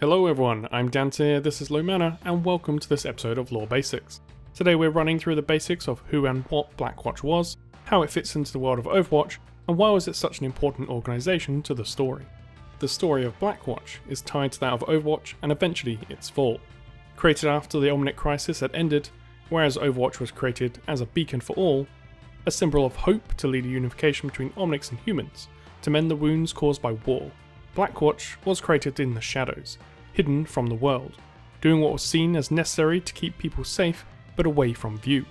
Hello everyone, I'm Dante, this is Low Mana, and welcome to this episode of Lore Basics. Today we're running through the basics of who and what Blackwatch was, how it fits into the world of Overwatch, and why was it such an important organisation to the story. The story of Blackwatch is tied to that of Overwatch and eventually its fall. Created after the Omnic Crisis had ended, whereas Overwatch was created as a beacon for all, a symbol of hope to lead a unification between Omnics and humans, to mend the wounds caused by war. Blackwatch was created in the shadows, hidden from the world, doing what was seen as necessary to keep people safe but away from view,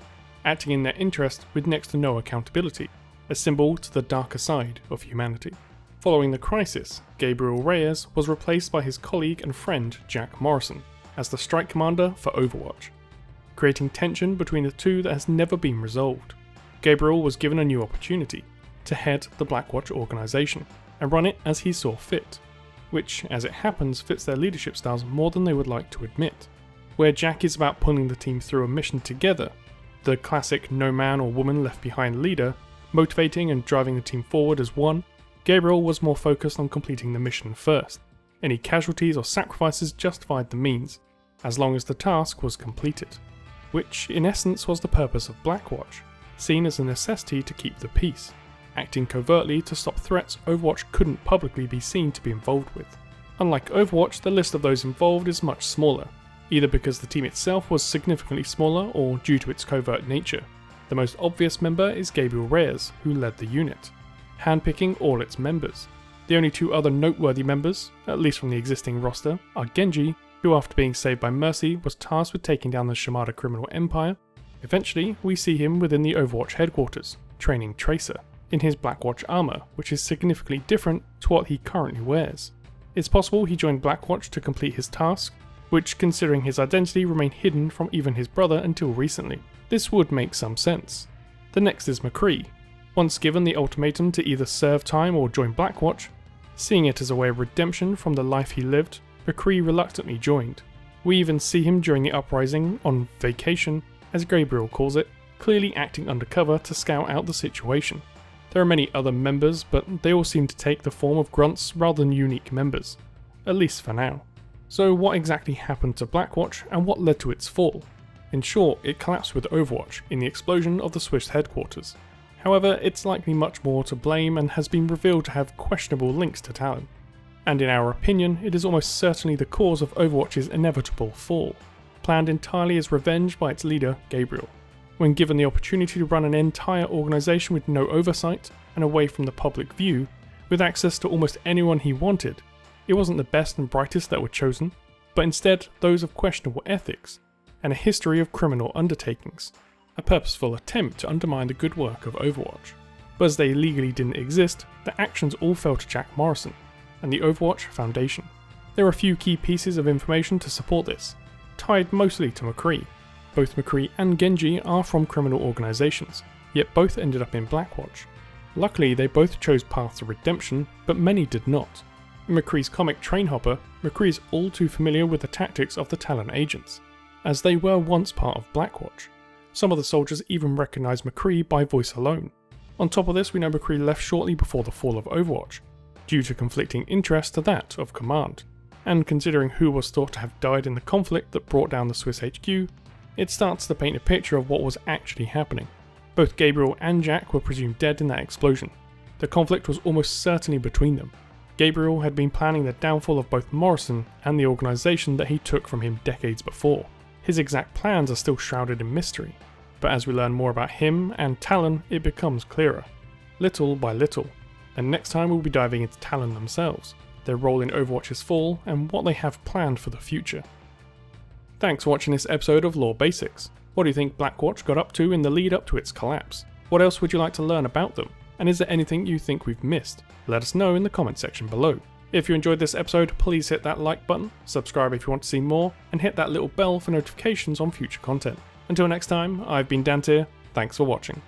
acting in their interest with next to no accountability, a symbol to the darker side of humanity. Following the crisis, Gabriel Reyes was replaced by his colleague and friend Jack Morrison as the strike commander for Overwatch, creating tension between the two that has never been resolved. Gabriel was given a new opportunity to head the Blackwatch organisation and run it as he saw fit, which, as it happens, fits their leadership styles more than they would like to admit. Where Jack is about pulling the team through a mission together, the classic no man or woman left behind leader, motivating and driving the team forward as one, Gabriel was more focused on completing the mission first. Any casualties or sacrifices justified the means, as long as the task was completed, which in essence was the purpose of Blackwatch, seen as a necessity to keep the peace, acting covertly to stop threats Overwatch couldn't publicly be seen to be involved with. Unlike Overwatch, the list of those involved is much smaller, either because the team itself was significantly smaller or due to its covert nature. The most obvious member is Gabriel Reyes, who led the unit, handpicking all its members. The only two other noteworthy members, at least from the existing roster, are Genji, who after being saved by Mercy was tasked with taking down the Shimada criminal empire. Eventually, we see him within the Overwatch headquarters, training Tracer, in his Blackwatch armour, which is significantly different to what he currently wears. It's possible he joined Blackwatch to complete his task, which, considering his identity, remained hidden from even his brother until recently. This would make some sense. The next is Mccree. Once given the ultimatum to either serve time or join Blackwatch, seeing it as a way of redemption from the life he lived, Mccree reluctantly joined. We even see him during the uprising on vacation, as Gabriel calls it, clearly acting undercover to scout out the situation. There are many other members, but they all seem to take the form of grunts rather than unique members, at least for now. So what exactly happened to Blackwatch and what led to its fall? In short, it collapsed with Overwatch in the explosion of the Swiss headquarters. However, it's likely much more to blame and has been revealed to have questionable links to Talon. And in our opinion, it is almost certainly the cause of Overwatch's inevitable fall, planned entirely as revenge by its leader, Gabriel. When given the opportunity to run an entire organisation with no oversight and away from the public view, with access to almost anyone he wanted, it wasn't the best and brightest that were chosen, but instead those of questionable ethics and a history of criminal undertakings, a purposeful attempt to undermine the good work of Overwatch. But as they legally didn't exist, the actions all fell to Jack Morrison and the Overwatch Foundation. There are a few key pieces of information to support this, tied mostly to Mccree. Both Mccree and Genji are from criminal organisations, yet both ended up in Blackwatch. Luckily, they both chose paths of redemption, but many did not. In Mccree's comic Trainhopper, Mccree is all too familiar with the tactics of the Talon agents, as they were once part of Blackwatch. Some of the soldiers even recognise Mccree by voice alone. On top of this, we know Mccree left shortly before the fall of Overwatch, due to conflicting interest to that of Command. And considering who was thought to have died in the conflict that brought down the Swiss HQ, it starts to paint a picture of what was actually happening. Both Gabriel and Jack were presumed dead in that explosion. The conflict was almost certainly between them. Gabriel had been planning the downfall of both Morrison and the organisation that he took from him decades before. His exact plans are still shrouded in mystery, but as we learn more about him and Talon, it becomes clearer, little by little. And next time we'll be diving into Talon themselves, their role in Overwatch's fall, and what they have planned for the future. Thanks for watching this episode of Lore Basics. What do you think Blackwatch got up to in the lead up to its collapse? What else would you like to learn about them? And is there anything you think we've missed? Let us know in the comment section below. If you enjoyed this episode, please hit that like button, subscribe if you want to see more, and hit that little bell for notifications on future content. Until next time, I've been Dante, thanks for watching.